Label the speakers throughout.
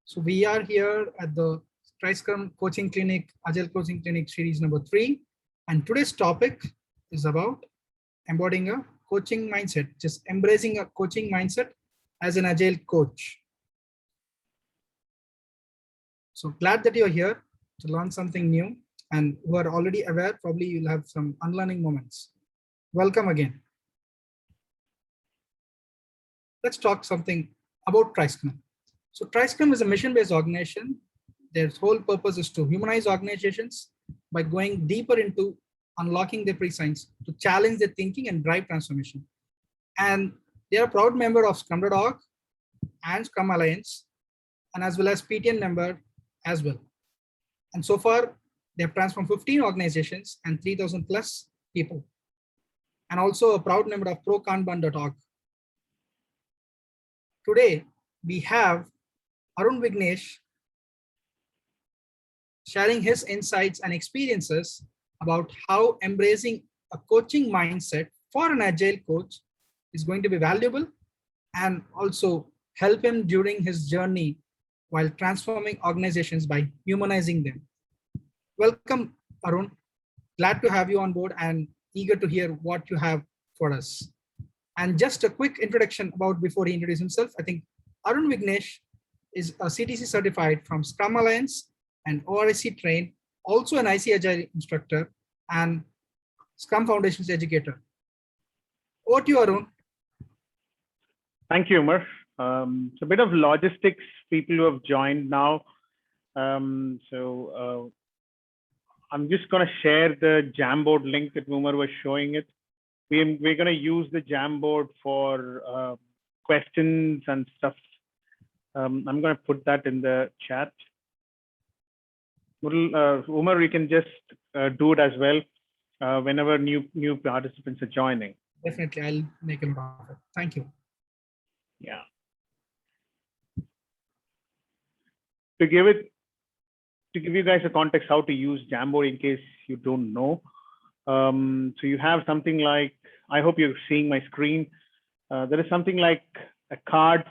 Speaker 1: So we are here at the Scrum Coaching Clinic, Agile Coaching Clinic series number 3. And today's topic is about embodying a coaching mindset, just embracing a coaching mindset as an Agile coach. So glad that you're here to learn something new, and who are already aware, probably you'll have some unlearning moments. Welcome again. Let's talk something about Scrum. So Scrum is a mission-based organization. Their whole purpose is to humanize organizations by going deeper into unlocking their pre-science to challenge their thinking and drive transformation. And they are a proud member of Scrum.org and Scrum Alliance, and as well as PTN member as well. And so far, they have transformed 15 organizations and 3,000 plus people. And also a proud member of ProKanban.org. Today, we have Arunvignesh sharing his insights and experiences about how embracing a coaching mindset for an Agile coach is going to be valuable and also help him during his journey while transforming organizations by humanizing them. Welcome, Arun. Glad to have you on board and eager to hear what you have for us. And just a quick introduction about before he introduces himself. I think Arunvignesh is a CTC certified from Scrum Alliance and ORIC trained, also an IC Agile instructor and Scrum Foundations educator. Over to you, Arun.
Speaker 2: Thank you, Umar. It's a bit of logistics, people who have joined now. I'm just going to share the Jamboard link that Umar was showing it. We're going to use the Jamboard for questions and stuff. I'm going to put that in the chat. Umar, you can just do it as well whenever new participants are joining.
Speaker 1: Definitely, I'll make a note of it. Thank you.
Speaker 2: Yeah. To give you guys a context how to use Jamboard in case you don't know. So you have something like, I hope you're seeing my screen. There is something like a card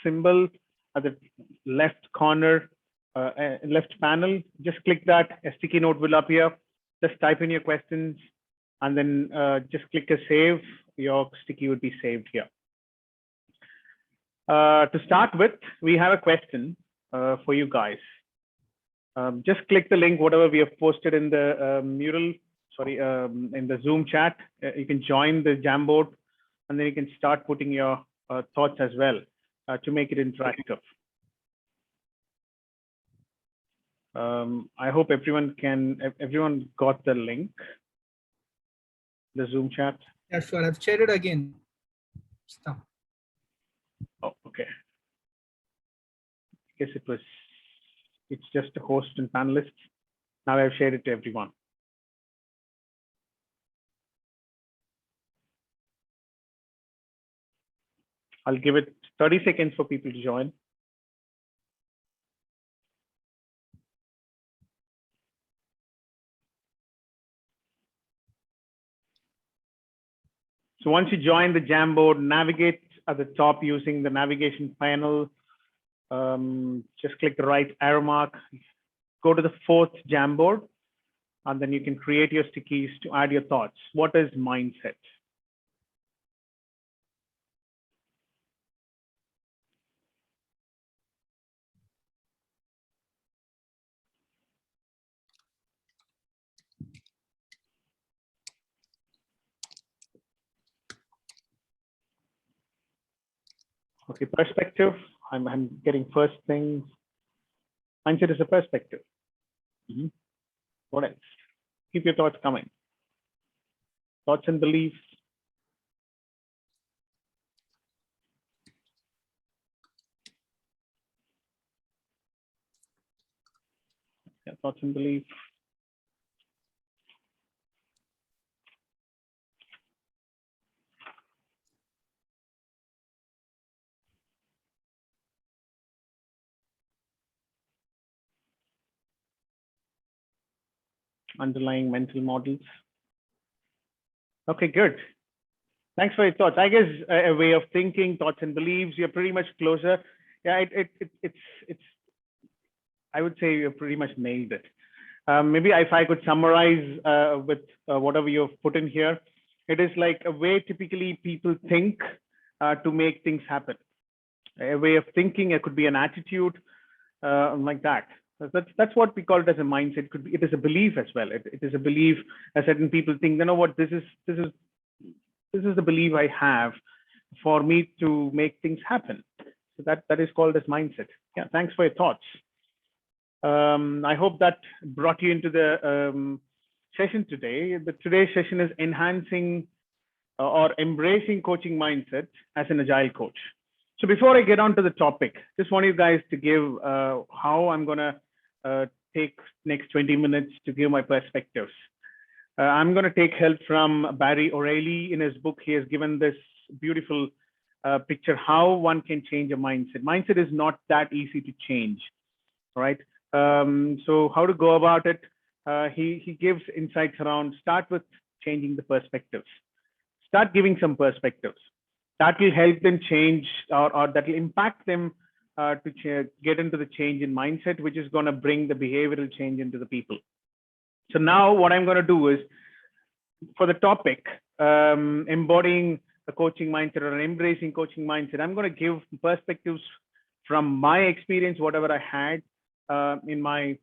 Speaker 2: symbol at the left corner, left panel. Just click that, a sticky note will appear. Just type in your questions and then just click a save. Your sticky would be saved here. To start with, we have a question for you guys. Just click the link, whatever we have posted in the in the Zoom chat. You can join the Jamboard and then you can start putting your thoughts as well to make it interactive. I hope everyone got the link, the Zoom chat.
Speaker 1: Yeah, sure. I've shared it again. Stop.
Speaker 2: Oh, okay. I guess it's just a host and panelists. Now I've shared it to everyone. I'll give it 30 seconds for people to join. So once you join the Jamboard, navigate at the top using the navigation panel. Just click the right arrow mark, go to the 4th Jamboard, and then you can create your stickies to add your thoughts. What is mindset? Okay, perspective. I'm getting first things. Mindset is a perspective. What else? Keep your thoughts coming. Thoughts and beliefs. Yeah, thoughts and beliefs. Underlying mental models. Okay, good. Thanks for your thoughts. I guess a way of thinking, thoughts and beliefs. You're pretty much closer. Yeah, say you pretty much nailed it. Maybe if I could summarize with whatever you've put in here, it is like a way typically people think to make things happen. A way of thinking, it could be an attitude, like that. That's what we call it as a mindset. It is a belief as well. It is a belief. As certain people think, you know what, this is the belief I have for me to make things happen. So that is called as mindset. Yeah, thanks for your thoughts. I hope that brought you into the session today. Today's session is enhancing or embracing coaching mindset as an agile coach. So before I get on to the topic, just want you guys to give how I'm going to take next 20 minutes to give my perspectives. I'm going to take help from Barry O'Reilly. In his book, he has given this beautiful picture how one can change a mindset. Mindset is not that easy to change, right? So how to go about it? He gives insights around start with changing the perspectives. Start giving some perspectives. That will help them change or that will impact them to get into the change in mindset, which is going to bring the behavioral change into the people. So now what I'm going to do is, for the topic, embodying a coaching mindset or embracing coaching mindset, I'm going to give perspectives from my experience, whatever I had in my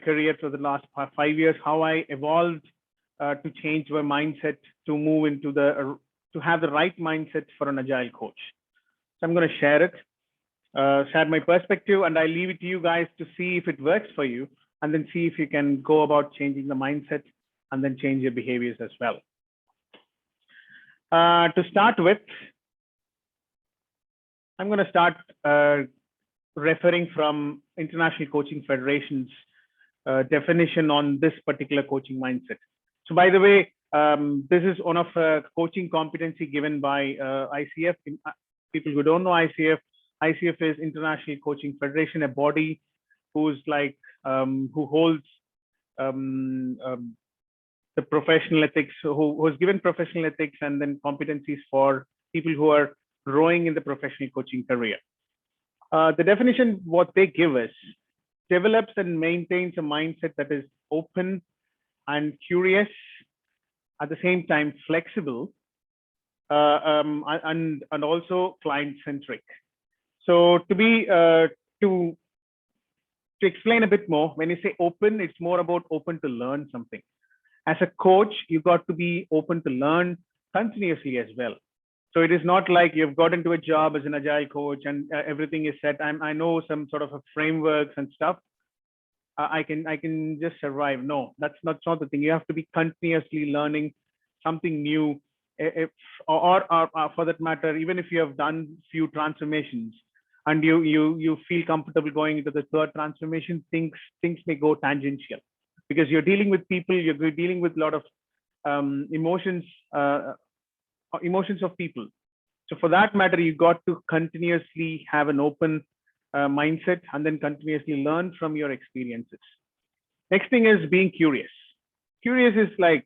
Speaker 2: career for the last 5 years, how I evolved to change my mindset to move into to have the right mindset for an agile coach. So I'm going to share it, share my perspective, and I leave it to you guys to see if it works for you, and then see if you can go about changing the mindset and then change your behaviors as well. To start with, I'm going to start referring from International Coaching Federation's definition on this particular coaching mindset. So by the way, this is one of coaching competency given by ICF. People who don't know ICF is International Coaching Federation, a body who's like who holds the professional ethics, who has given professional ethics and then competencies for people who are growing in the professional coaching career. The definition, what they give us, develops and maintains a mindset that is open and curious, at the same time flexible, and also client-centric. So to explain a bit more, when you say open, it's more about open to learn something. As a coach, you've got to be open to learn continuously as well. So it is not like you've got into a job as an agile coach and everything is set. I know some sort of a frameworks and stuff. I can just survive. No, that's not the thing. You have to be continuously learning something new. Or for that matter, even if you have done few transformations and you feel comfortable going into the third transformation, things may go tangential, because you're dealing with people, you're dealing with a lot of emotions of people. So for that matter, you got to continuously have an open mindset and then continuously learn from your experiences. Next thing is being curious. Curious is like,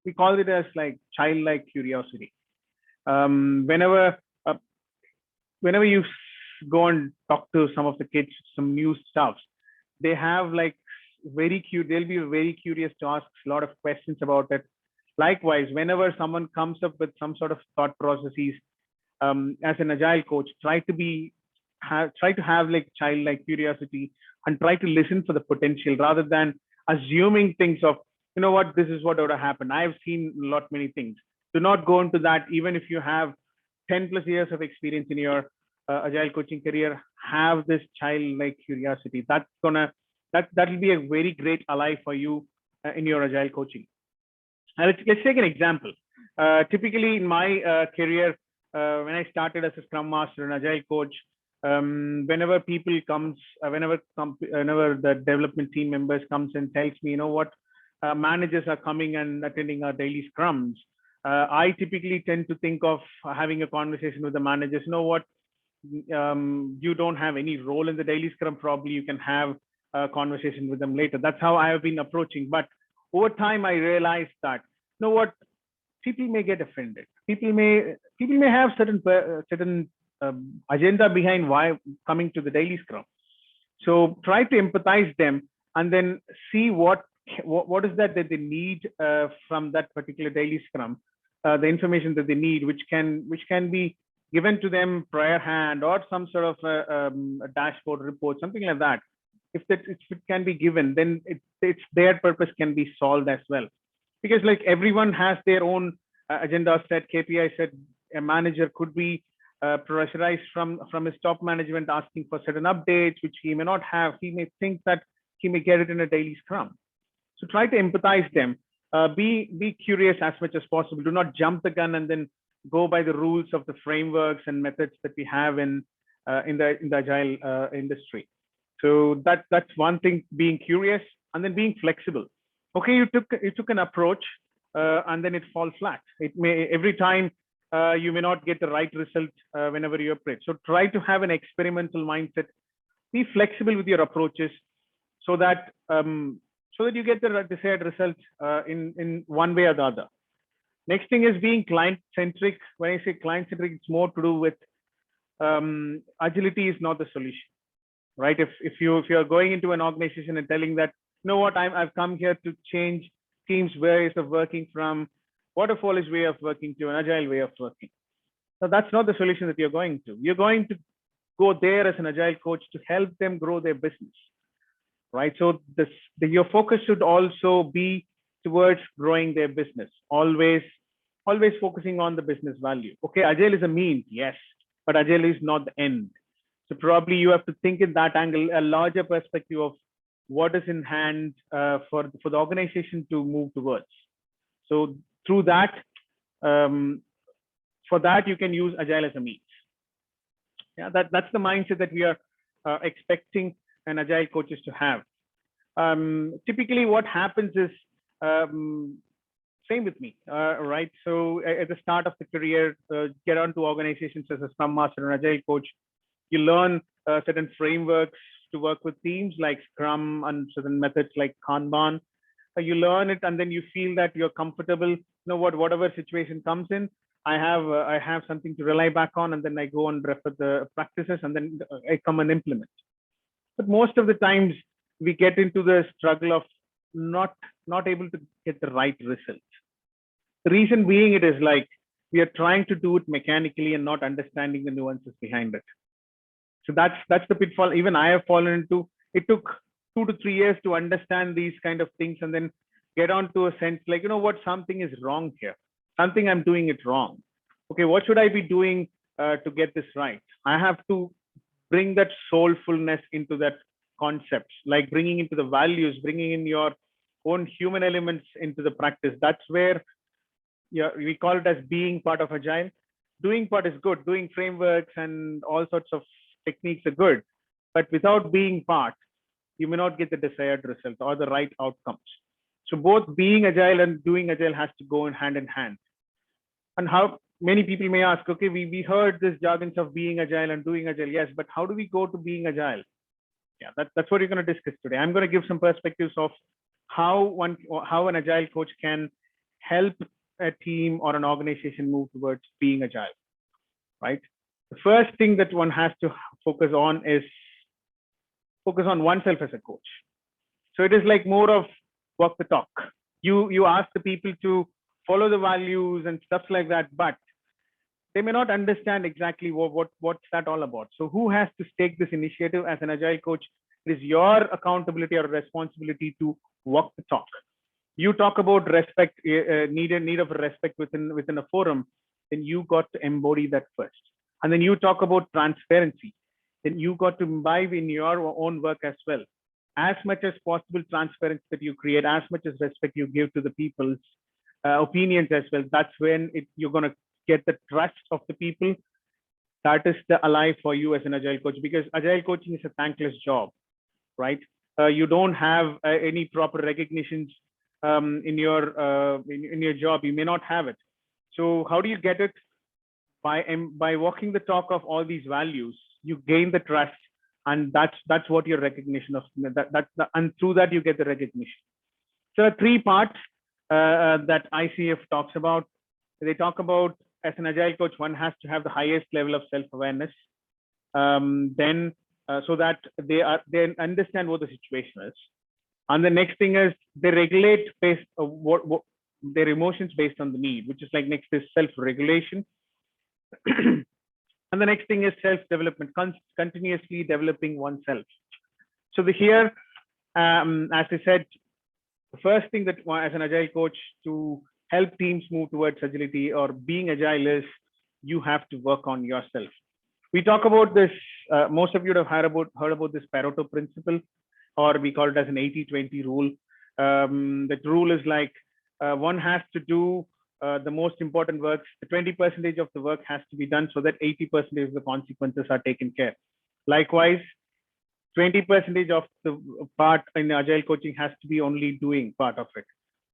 Speaker 2: we call it as like childlike curiosity. Whenever you go and talk to some of the kids, some new stuff, they have like they'll be very curious to ask a lot of questions about it. Likewise, whenever someone comes up with some sort of thought processes, as an agile coach, try to have like childlike curiosity and try to listen for the potential rather than assuming things of, you know what, this is what would have happened. I've seen many things. Do not go into that. Even if you have 10 plus years of experience in your agile coaching career, have this childlike curiosity. That will be a very great ally for you in your agile coaching. Let's take an example. Typically in my career, when I started as a Scrum Master and Agile Coach, whenever the development team members comes and tells me, you know what, managers are coming and attending our daily Scrums, I typically tend to think of having a conversation with the managers. You know what, you don't have any role in the daily Scrum. Probably you can have a conversation with them later. That's how I have been approaching. But over time, I realized that, you know what, people may get offended. People may have certain agenda behind why coming to the daily Scrum. So try to empathize them and then see what is that they need from that particular daily scrum, the information that they need, which can be given to them prior hand, or some sort of a dashboard report, something like that. If it can be given, then it's their purpose can be solved as well. Because like everyone has their own agenda set, KPI set. A manager could be pressurized from his top management asking for certain updates, which he may not have. He may think that he may get it in a daily scrum. So try to empathize them. Be curious as much as possible. Do not jump the gun and then go by the rules of the frameworks and methods that we have in the agile industry. So that's one thing, being curious, and then being flexible. Okay, you took an approach and then it falls flat. It may every time you may not get the right result whenever you approach. So try to have an experimental mindset. Be flexible with your approaches so that you get the desired result in one way or the other. Next thing is being client-centric. When I say client-centric, it's more to do with agility is not the solution, right? If you're going into an organization and telling that, you know what, I've come here to change teams' ways of working from waterfallish way of working to an agile way of working. So that's not the solution that you're going to. You're going to go there as an agile coach to help them grow their business, right? So your focus should also be towards growing their business. Always focusing on the business value. Okay, agile is a means, yes, but agile is not the end. So probably you have to think in that angle, a larger perspective of what is in hand for the organization to move towards. So through that, for that you can use agile as a means. Yeah, that's the mindset that we are expecting an agile coaches to have. Typically, what happens is same with me, right? So at the start of the career, get onto organizations as a Scrum Master and Agile coach. You learn certain frameworks to work with teams like Scrum and certain methods like Kanban. You learn it, and then you feel that you're comfortable. You know what? Whatever situation comes in, I have something to rely back on, and then I go and refer the practices, and then I come and implement. But most of the times, we get into the struggle of not able to get the right result. The reason being, it is like we are trying to do it mechanically and not understanding the nuances behind it. So that's the pitfall even I have fallen into. It took 2 to 3 years to understand these kind of things, and then get on to a sense like, you know what, something is wrong here. Something I'm doing it wrong. Okay, what should I be doing to get this right? I have to bring that soulfulness into that concepts, like bringing into the values, bringing in your own human elements into the practice. That's where we call it as being part of agile. Doing part is good. Doing frameworks and all sorts of techniques are good, but without being part, you may not get the desired result or the right outcomes. So both being agile and doing agile has to go in hand. And how many people may ask, okay, we heard this jargons of being agile and doing agile. Yes, but how do we go to being agile? Yeah, that's what we're going to discuss today. I'm going to give some perspectives of how an agile coach can help a team or an organization move towards being agile, right? The first thing that one has to focus on is focus on oneself as a coach. So it is like more of walk the talk. You ask the people to follow the values and stuff like that, but they may not understand exactly what's that all about. So who has to take this initiative as an agile coach? It is your accountability or responsibility to walk the talk. You talk about respect, need of respect within a forum, then you got to embody that first. And then you talk about transparency, then you got to imbibe in your own work as well. As much as possible transparency that you create, as much as respect you give to the people's opinions as well. That's when you're going to get the trust of the people. That is the ally for you as an agile coach, because agile coaching is a thankless job, right? You don't have any proper recognitions in your job. You may not have it. So how do you get it? By walking the talk of all these values, you gain the trust, and that's what your recognition of and through that you get the recognition. So 3 parts that ICF talks about. They talk about, as an agile coach, one has to have the highest level of self-awareness. Then so that they understand what the situation is. And the next thing is they regulate based what their emotions based on the need, which is like next is self-regulation. And the next thing is self-development, continuously developing oneself. So here, as I said, the first thing that as an agile coach to help teams move towards agility or being agile is you have to work on yourself. We talk about this, most of you would have heard about this Pareto principle, or we call it as an 80-20 rule. That rule is like one has to do the most important works. The 20% of the work has to be done so that 80% of the consequences are taken care. Likewise, 20% of the part in agile coaching has to be only doing part of it,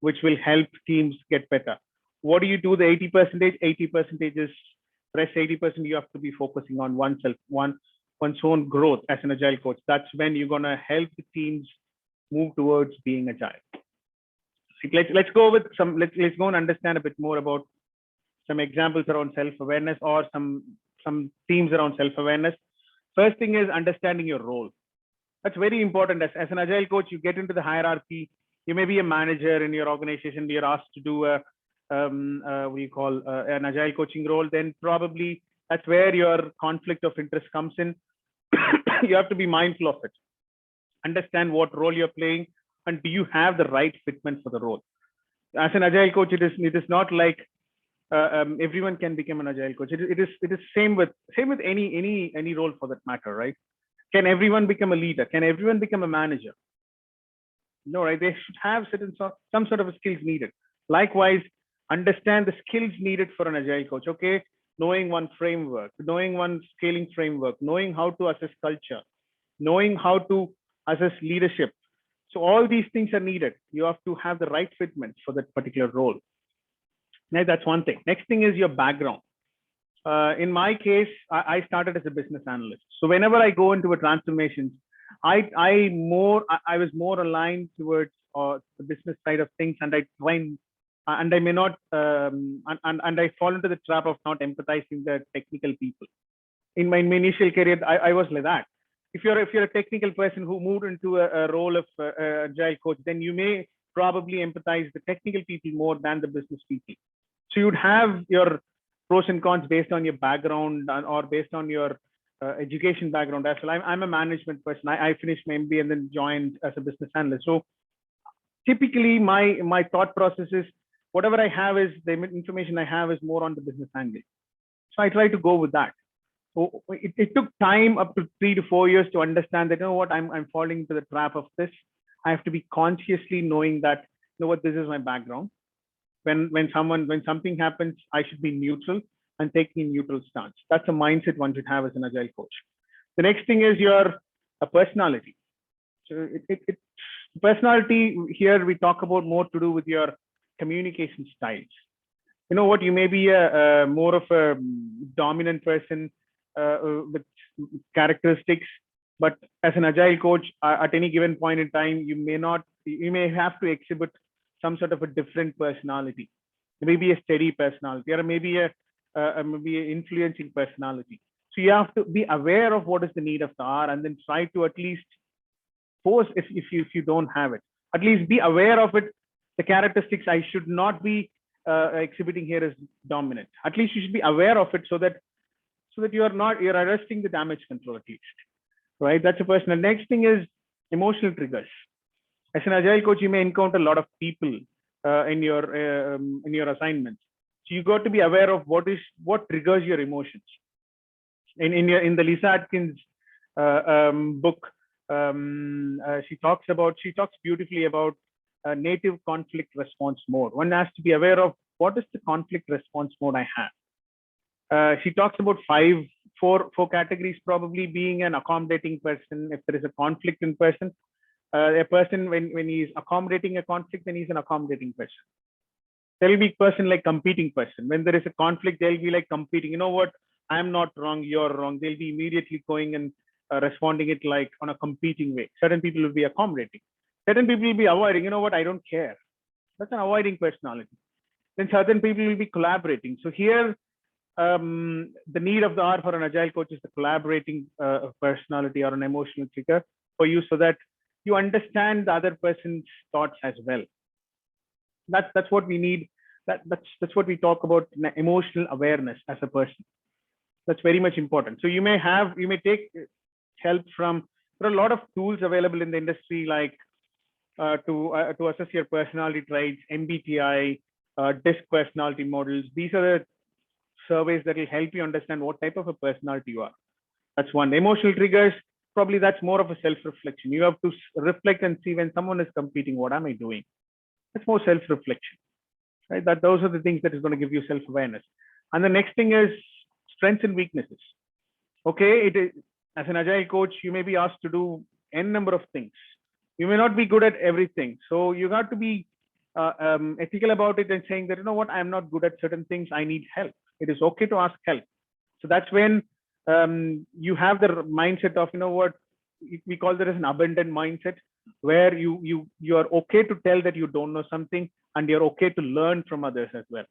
Speaker 2: which will help teams get better. What do you do? The 80%, 80% is rest 80% you have to be focusing on oneself, one's own growth as an agile coach. That's when you're going to help the teams move towards being agile. So let's go with some, let's go and understand a bit more about some examples around self-awareness or some themes around self-awareness. First thing is understanding your role. That's very important. As an agile coach, you get into the hierarchy. You may be a manager in your organization. You're asked to do an agile coaching role. Then probably that's where your conflict of interest comes in. You have to be mindful of it. Understand what role you're playing, and do you have the right fitment for the role. As an agile coach, it is not like everyone can become an agile coach. It is same with any role for that matter, right? Can everyone become a leader? Can everyone become a manager? No, right? They should have some sort of skills needed. Likewise, understand the skills needed for an agile coach. Okay, knowing one framework, knowing one scaling framework, knowing how to assess culture, knowing how to assess leadership. So all these things are needed. You have to have the right fitment for that particular role. Now, that's one thing. Next thing is your background. In my case, I started as a business analyst. So whenever I go into a transformation, I was more aligned towards the business side of things, and I may not, and I fall into the trap of not empathizing the technical people. In my initial career, I was like that. If you're a technical person who moved into a role of agile coach, then you may probably empathize the technical people more than the business people. So you'd have your pros and cons based on your background or based on your education background as well. I'm a management person. I finished my MBA and then joined as a business analyst. So typically my thought process is whatever I have is the information I have is more on the business angle. So I try to go with that. So it took time up to 3 to 4 years to understand that, you know what, I'm falling into the trap of this. I have to be consciously knowing that, you know what, this is my background. When something happens, I should be neutral and taking a neutral stance. That's a mindset one should have as an agile coach. The next thing is your personality. So personality here we talk about more to do with your communication styles. You know what, you may be a more of a dominant person with characteristics, but as an agile coach, at any given point in time, you may have to exhibit some sort of a different personality, maybe a steady personality, or maybe maybe an influencing personality. So you have to be aware of what is the need of the hour, and then try to at least force if you don't have it, at least be aware of it. The characteristics I should not be exhibiting here is dominant. At least you should be aware of it so that you're arresting the damage control at least, right? That's a personal. Next thing is emotional triggers. As an agile coach, you may encounter a lot of people in your assignments. So you got to be aware of what triggers your emotions. In the Lisa Atkins book, she talks beautifully about native conflict response mode. One has to be aware of what is the conflict response mode I have. She talks about four categories, probably being an accommodating person. If there is a conflict in person, a person when he's accommodating a conflict, then he's an accommodating person. There will be a person like competing person. When there is a conflict, they'll be like competing. You know what? I'm not wrong. You're wrong. They'll be immediately going and responding it like on a competing way. Certain people will be accommodating. Certain people will be avoiding. You know what? I don't care. That's an avoiding personality. Then certain people will be collaborating. So here, the need of the hour for an agile coach is the collaborating personality or an emotional trigger for you, so that you understand the other person's thoughts as well. That's what we need. That's what we talk about, emotional awareness as a person. That's very much important. So you may take help from, there are a lot of tools available in the industry, like to assess your personality traits, MBTI, DISC personality models. These are the surveys that will help you understand what type of a personality you are. That's one. Emotional triggers, probably that's more of a self-reflection. You have to reflect and see, when someone is competing, what am I doing? That's more self-reflection, right? Those are the things that is going to give you self-awareness. And the next thing is strengths and weaknesses. Okay, it is, as an agile coach, you may be asked to do n number of things. You may not be good at everything, so you got to be ethical about it and saying that, you know what, I'm not good at certain things, I need help. It is okay to ask help. So that's when you have the mindset of, you know what, we call that as an abundant mindset, where you are okay to tell that you don't know something, and you're okay to learn from others as well.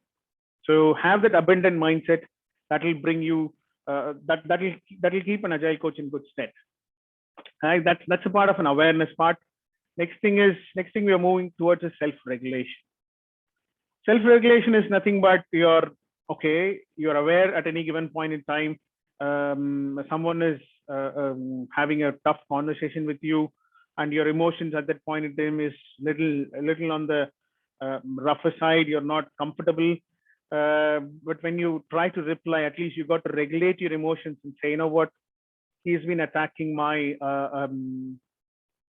Speaker 2: So have that abundant mindset. That will bring you that will keep an agile coach in good stead. Right? That's a part of an awareness part. Next thing we are moving towards is self-regulation. Self-regulation is nothing but you're aware at any given point in time. Someone is having a tough conversation with you, and your emotions at that point in time is little on the rougher side. You're not comfortable. But when you try to reply, at least you got to regulate your emotions and say, you know what, he's been attacking my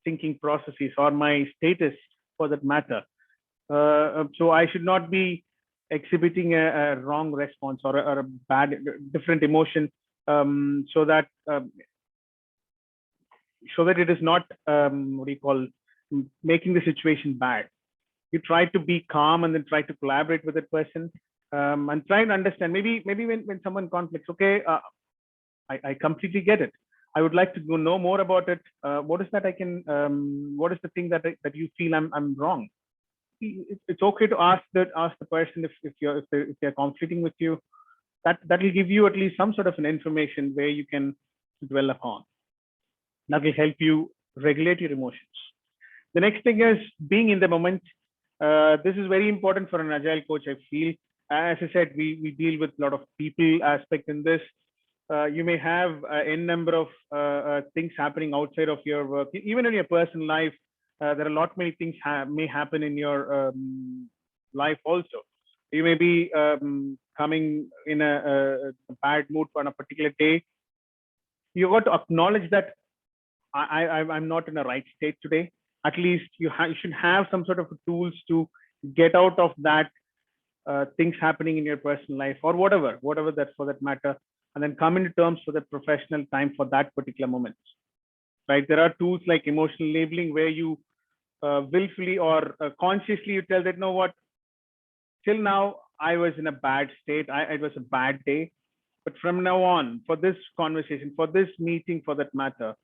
Speaker 2: thinking processes, or my status for that matter. So I should not be exhibiting a wrong response or a different emotion, so that it is not making the situation bad. You try to be calm and then try to collaborate with that person, and try and understand. Maybe when someone conflicts, okay, I completely get it. I would like to know more about it. What is that I can? What is the thing that you feel I'm wrong? It's okay to ask the person if they're conflicting with you. That will give you at least some sort of an information where you can dwell upon. That will help you regulate your emotions. The next thing is being in the moment. This is very important for an agile coach, I feel. As I said, we deal with a lot of people aspect in this. You may have n number of things happening outside of your work, even in your personal life. There are many things may happen in your life also. You may be coming in a bad mood on a particular day. You got to acknowledge that I'm not in the right state today. At least you should have some sort of tools to get out of that things happening in your personal life, or whatever that for that matter, and then come into terms for the professional time for that particular moment. Right? There are tools like emotional labeling, where you willfully or consciously you tell that, know what, till now I was in a bad state. It was a bad day, but from now on, for this conversation, for this meeting, for that matter,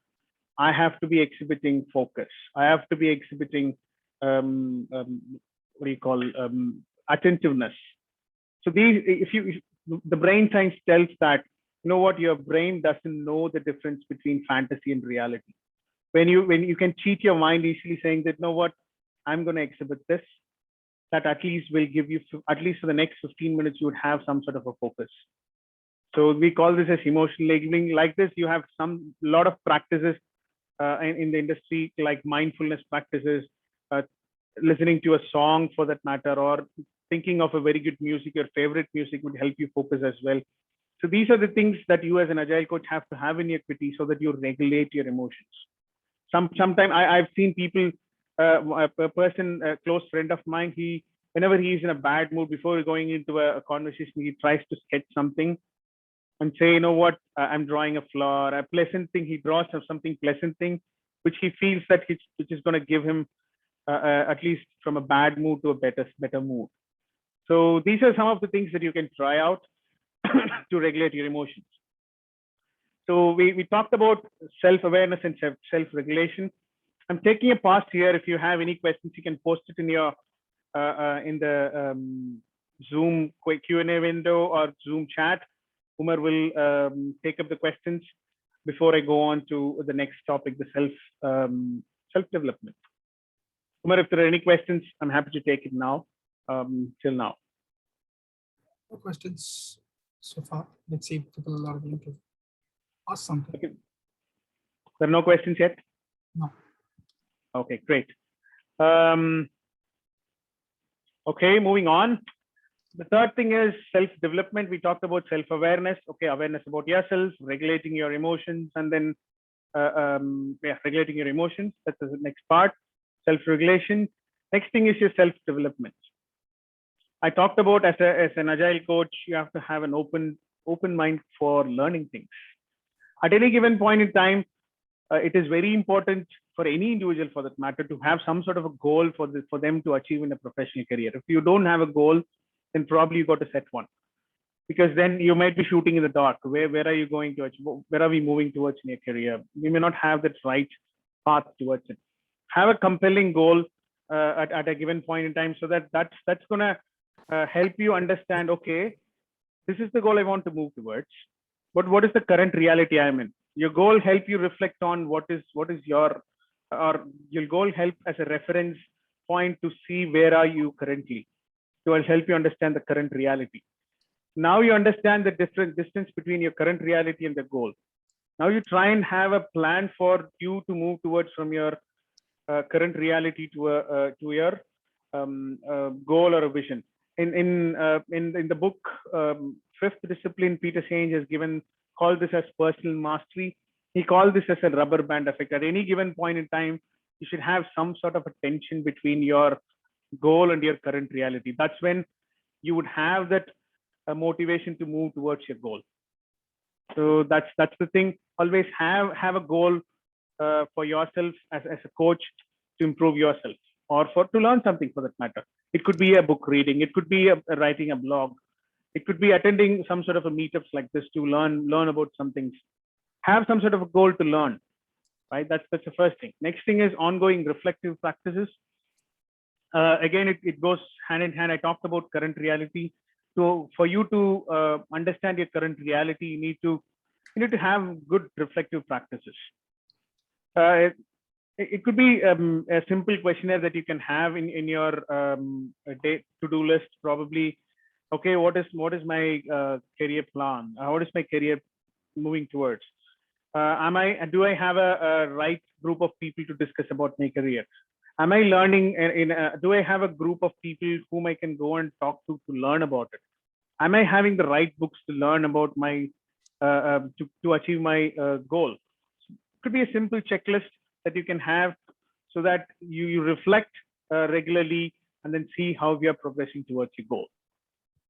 Speaker 2: I have to be exhibiting focus. I have to be exhibiting attentiveness. So the brain science tells that, you know what, your brain doesn't know the difference between fantasy and reality. When you can cheat your mind easily, saying that, know what, I'm going to exhibit this, that at least will give you, at least for the next 15 minutes, you would have some sort of a focus. So we call this as emotional labeling. Like this, you have lot of practices in the industry, like mindfulness practices, listening to a song for that matter, or thinking of a very good music, your favorite music would help you focus as well. So these are the things that you as an agile coach have to have in your kitty, so that you regulate your emotions. Sometimes I've seen people, a person, a close friend of mine, whenever he's in a bad mood, before going into a conversation, he tries to sketch something and say, you know what, I'm drawing a flower, a pleasant thing. He draws something pleasant thing, which he feels that which is going to give him at least from a bad mood to a better mood. So these are some of the things that you can try out to regulate your emotions. So we talked about self-awareness and self-regulation. I'm taking a pause here. If you have any questions, you can post it in your in the Zoom Q&A window or Zoom chat. Umar will take up the questions before I go on to the next topic, the self-development. Umar, if there are any questions, I'm happy to take it now, till now.
Speaker 1: No questions so far. Let's see if people are going to ask something.
Speaker 2: Okay. There are no questions yet?
Speaker 1: No.
Speaker 2: Okay, great. Okay, moving on. The third thing is self-development. We talked about self-awareness. Okay, awareness about yourself, regulating your emotions, and then regulating your emotions. That's the next part. Self-regulation. Next thing is your self-development. I talked about as an agile coach, you have to have an open mind for learning things. At any given point in time, it is very important for any individual, for that matter, to have some sort of a goal for them to achieve in a professional career. If you don't have a goal, then probably you got to set one, because then you might be shooting in the dark. Where are you going to achieve? Where are we moving towards in your career? You may not have that right path towards it. Have a compelling goal at a given point in time, so that's gonna help you understand. Okay, this is the goal I want to move towards, but what is the current reality I'm in? Your goal help you reflect on what is your goal help as a reference point to see where are you currently. So it'll help you understand the current reality. Now you understand the different distance between your current reality and the goal. Now you try and have a plan for you to move towards from your current reality to your goal or a vision. In the book Fifth Discipline, Peter Senge has called this as personal mastery. He called this as a rubber band effect. At any given point in time, you should have some sort of a tension between your goal and your current reality. That's when you would have that motivation to move towards your goal. So that's the thing. Always have a goal for yourself as a coach to improve yourself, or to learn something for that matter. It could be a book reading. It could be writing a blog. It could be attending some sort of a meetups like this to learn about some things. Have some sort of a goal to learn, right? That's the first thing. Next thing is ongoing reflective practices. Again, it goes hand in hand. I talked about current reality. So for you to understand your current reality, you need to have good reflective practices. It could be a simple questionnaire that you can have in your day to-do list. Probably, okay, what is my career plan? What is my career moving towards? Do I have a right group of people to discuss about my career? Am I learning do I have a group of people whom I can go and talk to learn about it? Am I having the right books to learn about my to achieve my goal? It could be a simple checklist that you can have, so that you reflect regularly and then see how we are progressing towards your goal.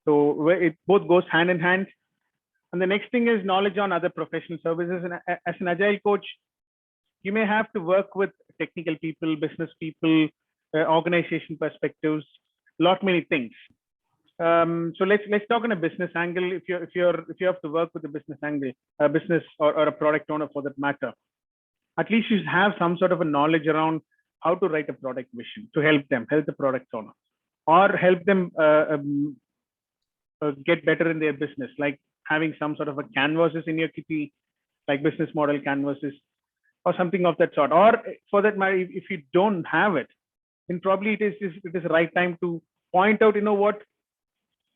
Speaker 2: So it both goes hand in hand. And the next thing is knowledge on other professional services. And as an agile coach, you may have to work with technical people, business people, organization perspectives, many things. So let's talk on a business angle. If you have to work with a business angle, a business or a product owner for that matter, at least you have some sort of a knowledge around how to write a product vision to help the product owner, or help them get better in their business, like having some sort of a canvases in your kitty, like business model canvases or something of that sort. Or for that matter, if you don't have it, then probably it is the right time to point out, you know what,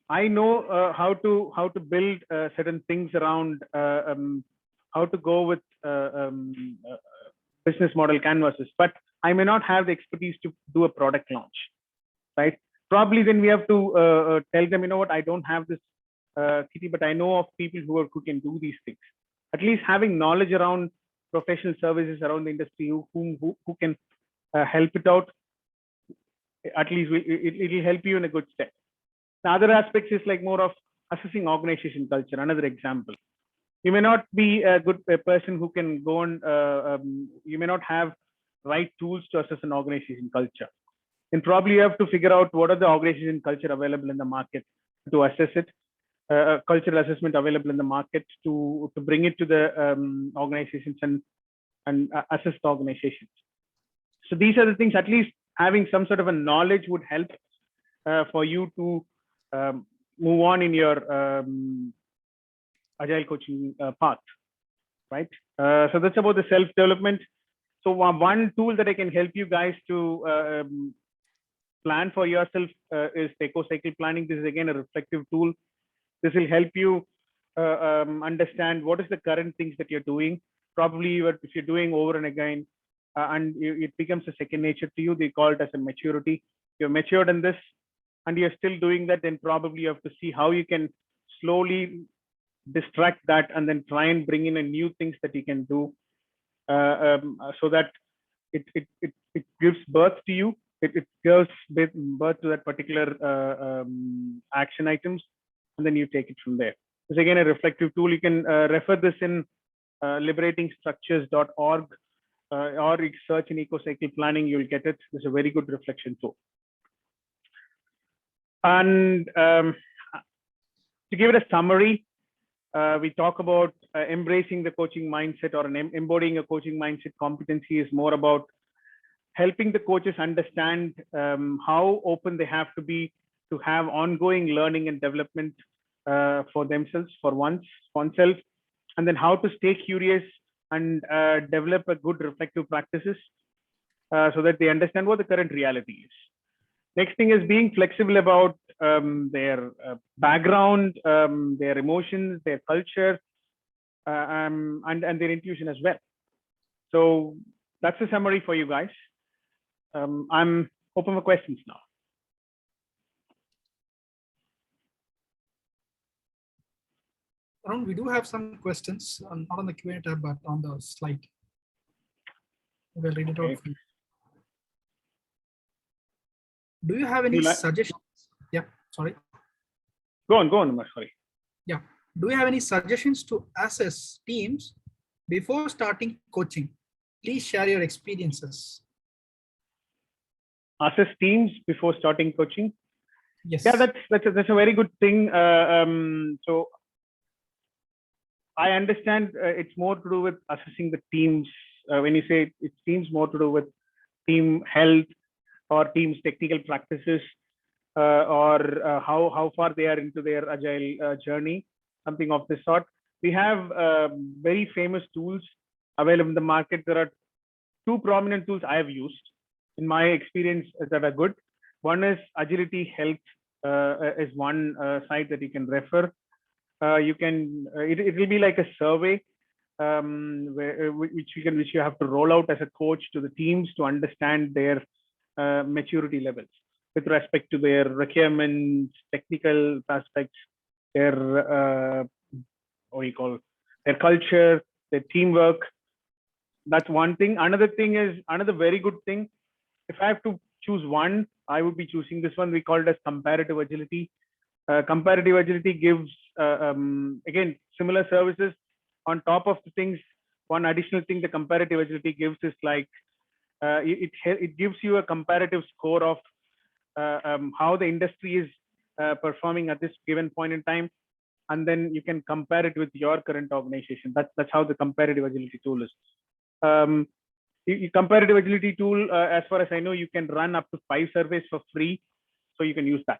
Speaker 2: I know how to build certain things around how to go with business model canvases, but I may not have the expertise to do a product launch, right? Probably then we have to tell them, you know what, I don't have this kitty, but I know of people who can do these things. At least having knowledge around professional services around the industry who can help it out, at least it will help you in a good step. The other aspects is like more of assessing organization culture. Another example, you may not be a good person who can go and you may not have right tools to assess an organization culture. And probably you have to figure out what are the organization culture available in the market to assess it, cultural assessment available in the market to bring it to the organizations and assess the organizations. So these are the things, at least having some sort of a knowledge would help for you to move on in your agile coaching path, right? So that's about the self-development. So one tool that I can help you guys to plan for yourself is eco cycle planning. This is again a reflective tool. This will help you understand what is the current things that you're doing. Probably if you're doing over and again, and it becomes a second nature to you, they call it as a maturity. You're matured in this, and you're still doing that. Then probably you have to see how you can slowly distract that, and then try and bring in a new things that you can do, so that it gives birth to you. It gives birth to that particular action items, and then you take it from there. It's again a reflective tool. You can refer this in liberatingstructures.org, or search in eco-cycle planning, you'll get it. It's a very good reflection tool. And to give it a summary, we talk about embracing the coaching mindset, or embodying a coaching mindset. Competency is more about helping the coaches understand how open they have to be to have ongoing learning and development for themselves, for oneself, and then how to stay curious and develop a good reflective practices so that they understand what the current reality is. Next thing is being flexible about their background, their emotions, their culture, and their intuition as well. So that's a summary for you guys. I'm open for questions now.
Speaker 1: Arun, we do have some questions, not on the Q&A tab, but on the slide. We'll read it out for you. Do you have any suggestions? Yeah, sorry.
Speaker 2: Go on, sorry.
Speaker 1: Yeah. Do you have any suggestions to assess teams before starting coaching? Please share your experiences.
Speaker 2: Assess teams before starting coaching?
Speaker 1: Yes.
Speaker 2: Yeah, that's a very good thing. So I understand it's more to do with assessing the teams. When you say it seems more to do with team health or team's technical practices, or how far they are into their agile journey, something of this sort. We have very famous tools available in the market. There are two prominent tools I have used in my experience that are good. One is Agility Health, is one site that you can refer. You can it will be like a survey which you have to roll out as a coach to the teams to understand their maturity levels with respect to their requirements, technical aspects, their their culture, their teamwork. That's one thing. Another thing is another very good thing. If I have to choose one, I would be choosing this one. We call it as comparative agility. Comparative agility gives again similar services on top of the things. One additional thing the comparative agility gives is like it gives you a comparative score of how the industry is performing at this given point in time, and then you can compare it with your current organization. That's how the comparative agility tool is. Comparative agility tool, as far as I know, you can run up to 5 surveys for free, so you can use that.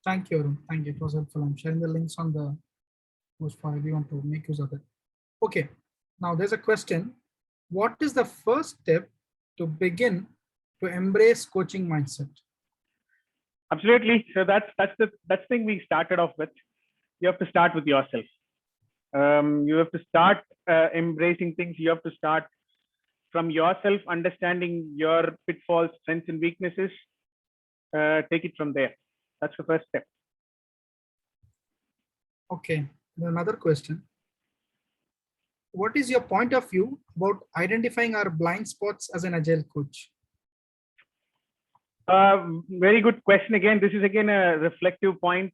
Speaker 1: Thank you, Arun. Thank you. It was helpful. I'm sharing the links on the post for everyone to make use of it. Okay, now there's a question. What is the first step to begin to embrace coaching mindset?
Speaker 2: Absolutely. So that's the thing we started off with. You have to start with yourself. You have to start embracing things. You have to start from yourself, understanding your pitfalls, strengths, and weaknesses. Take it from there. That's the first step.
Speaker 1: Okay, another question. What is your point of view about identifying our blind spots as an agile coach?
Speaker 2: Very good question. Again, this is again a reflective point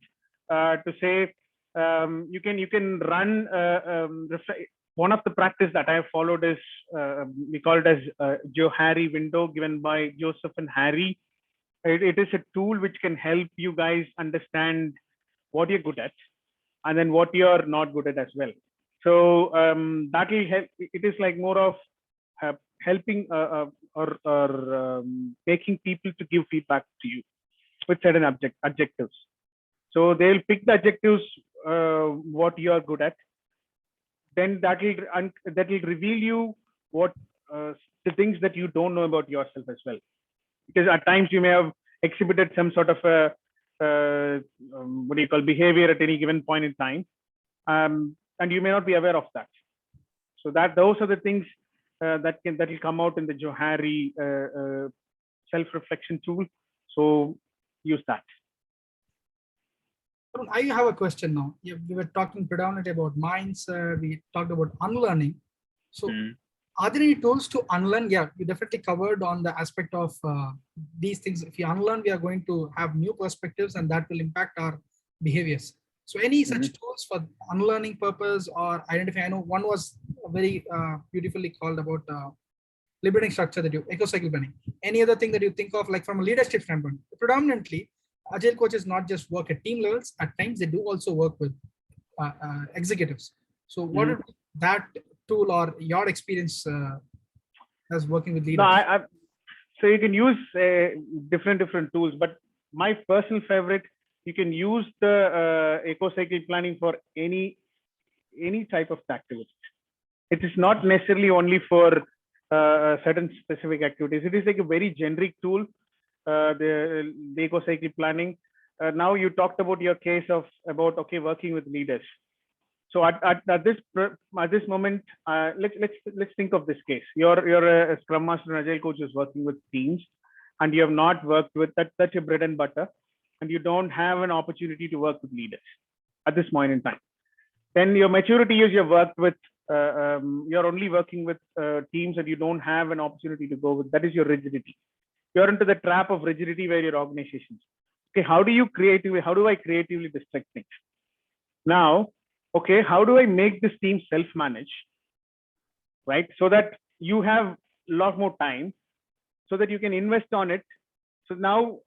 Speaker 2: to say you can run. One of the practice that I have followed is we call it as Joe Harry window, given by Joseph and Harry. It is a tool which can help you guys understand what you're good at and then what you're not good at as well. So that will help. It is like more of helping or making people to give feedback to you with certain objectives. So they'll pick the objectives what you are good at, then that will reveal you what the things that you don't know about yourself as well. Because at times you may have exhibited some sort of a what do you call behavior at any given point in time, and you may not be aware of that. So those are the things that will come out in the Johari self-reflection tool. So use that.
Speaker 1: I have a question now. We were talking predominantly about minds. We talked about unlearning. So are there any tools to unlearn? Yeah, we definitely covered on the aspect of these things. If we unlearn, we are going to have new perspectives and that will impact our behaviors. So any such tools for unlearning purpose or identify? I know one was very beautifully called about liberating structure that you eco-cycle planning. Any other thing that you think of, like from a leadership standpoint? Predominantly, Agile coaches not just work at team levels. At times, they do also work with executives. So, what would that tool or your experience as working with leaders?
Speaker 2: No, so you can use different tools, but my personal favorite, you can use the eco-cycle planning for any type of activity. It is not necessarily only for certain specific activities. It is like a very generic tool. The eco-cycle planning. Now you talked about your case about working with leaders. So at this moment, let's think of this case. You're a Scrum Master and Agile coach who's working with teams, and you have not worked with that's your bread and butter, and you don't have an opportunity to work with leaders at this point in time. Then your maturity is you've worked with you're only working with teams and you don't have an opportunity to go with. That is your rigidity. You're into the trap of rigidity where your organizations. Okay, how do I creatively distract things? Now, okay, how do I make this team self-manage, right? So that you have a lot more time, so that you can invest on it. So now,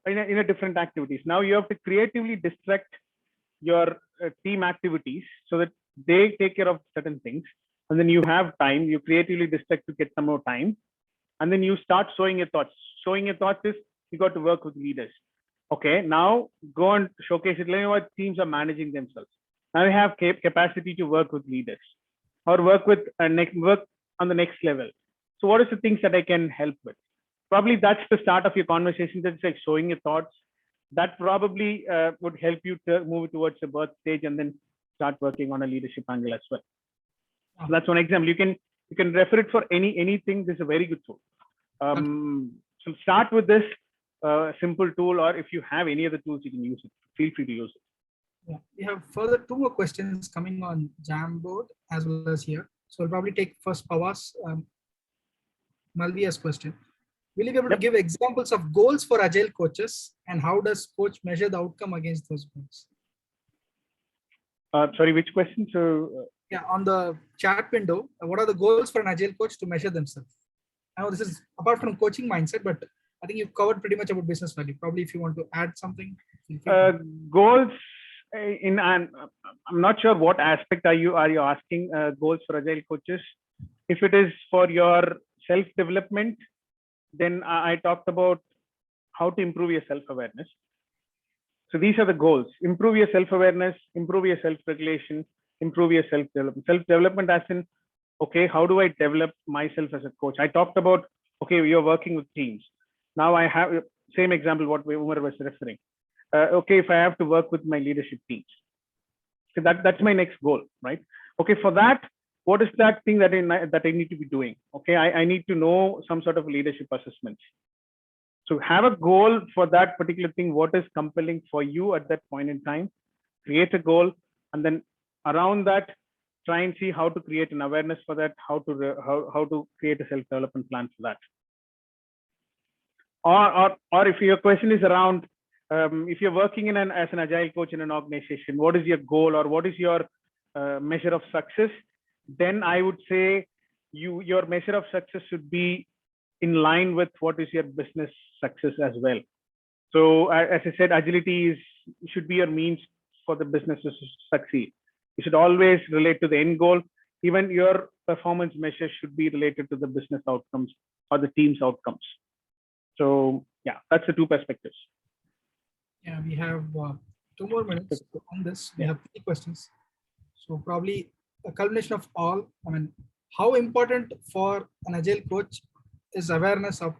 Speaker 2: in a different activities, now you have to creatively distract your team activities so that they take care of certain things, and then you have time. You creatively distract to get some more time. And then you start showing your thoughts. Showing your thoughts is you got to work with leaders. Okay, now go and showcase it. Let me know what teams are managing themselves. Now you have capacity to work with leaders or work with work on the next level. So what is the things that I can help with? Probably that's the start of your conversation. That's like showing your thoughts. That probably would help you to move towards the birth stage and then start working on a leadership angle as well. So that's one example. You can refer it for anything. This is a very good tool. So start with this simple tool, or if you have any other tools, you can use it. Feel free to use it.
Speaker 1: Yeah, we have further 2 more questions coming on Jamboard as well as here. So we'll probably take first Pavas Malvia's question. Will you be able to give examples of goals for Agile coaches, and how does coach measure the outcome against those goals?
Speaker 2: Sorry, which question? So
Speaker 1: yeah, on the chat window, what are the goals for an Agile coach to measure themselves? I know this is apart from coaching mindset, but I think you've covered pretty much about business value. Probably if you want to add something.
Speaker 2: Goals I'm not sure what aspect are you asking goals for Agile coaches. If it is for your self-development, then I talked about how to improve your self-awareness. So these are the goals: improve your self-awareness, improve your self-regulation, improve your self-development. Self-development as in, okay, how do I develop myself as a coach? I talked about, okay, you're working with teams. Now I have same example what Umar was referring. Okay, if I have to work with my leadership teams, so that's my next goal, right? Okay, for that, what is that thing that I need to be doing? Okay, I need to know some sort of leadership assessments. So have a goal for that particular thing. What is compelling for you at that point in time? Create a goal, and then around that, try and see how to create an awareness for that, how to create a self-development plan for that. Or if your question is around, if you're working as an Agile coach in an organization, what is your goal or what is your measure of success? Then I would say your measure of success should be in line with what is your business success as well. So as I said, agility should be your means for the business to succeed. You should always relate to the end goal. Even your performance measures should be related to the business outcomes or the team's outcomes. So yeah, that's the 2 perspectives.
Speaker 1: Yeah, we have 2 more minutes on this. We have 3 questions. So probably a culmination of all. I mean, how important for an agile coach is awareness of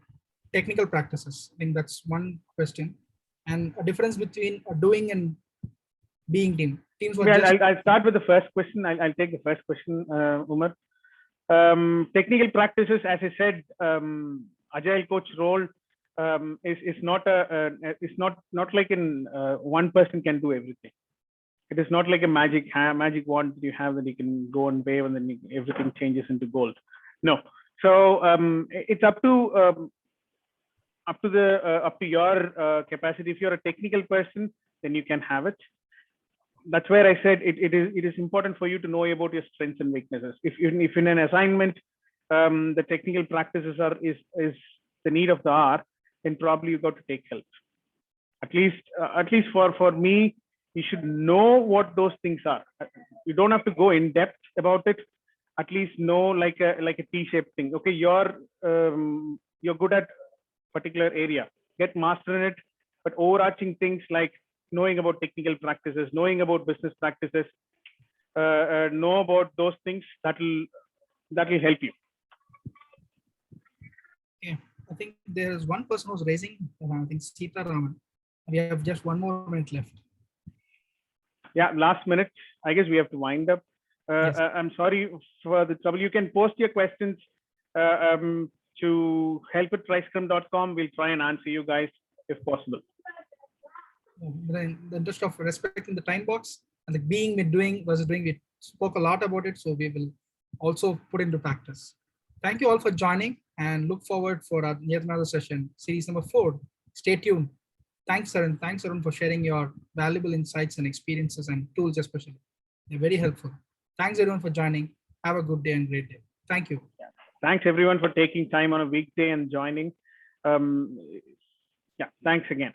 Speaker 1: technical practices? I think that's one question. And a difference between a doing and being team. Teams were
Speaker 2: Well,
Speaker 1: just.
Speaker 2: I'll start with the first question. I'll take the first question, Umar. Technical practices, as I said, agile coach role is not not like in one person can do everything. It is not like a magic wand that you have that you can go and wave and then everything changes into gold. No. So it's up to your capacity. If you're a technical person, then you can have it. That's where I said it is important for you to know about your strengths and weaknesses. If in an assignment the technical practices is the need of the hour, then probably you got to take help. At least for me, you should know what those things are. You don't have to go in depth about it. At least know like a T-shaped thing. Okay, you're good at particular area. Get master in it. But overarching things like knowing about technical practices, knowing about business practices, know about those things that will help you.
Speaker 1: Yeah, I think there is one person who's raising. I think Sita Raman. We have just 1 more minute left.
Speaker 2: Yeah, last minute. I guess we have to wind up.
Speaker 1: Yes.
Speaker 2: I'm sorry for the trouble. You can post your questions to help@tricecrum.com. We'll try and answer you guys if possible.
Speaker 1: In the interest of respecting the time box and the being with doing versus doing, we spoke a lot about it, so we will also put into practice. Thank you all for joining and look forward for our yet another session, series number 4. Stay tuned. Thanks, Arun. Thanks, Arun, for sharing your valuable insights and experiences and tools, especially. They're very helpful. Thanks, everyone, for joining. Have a good day and great day. Thank you.
Speaker 2: Yeah. Thanks, everyone, for taking time on a weekday and joining. Yeah, thanks again.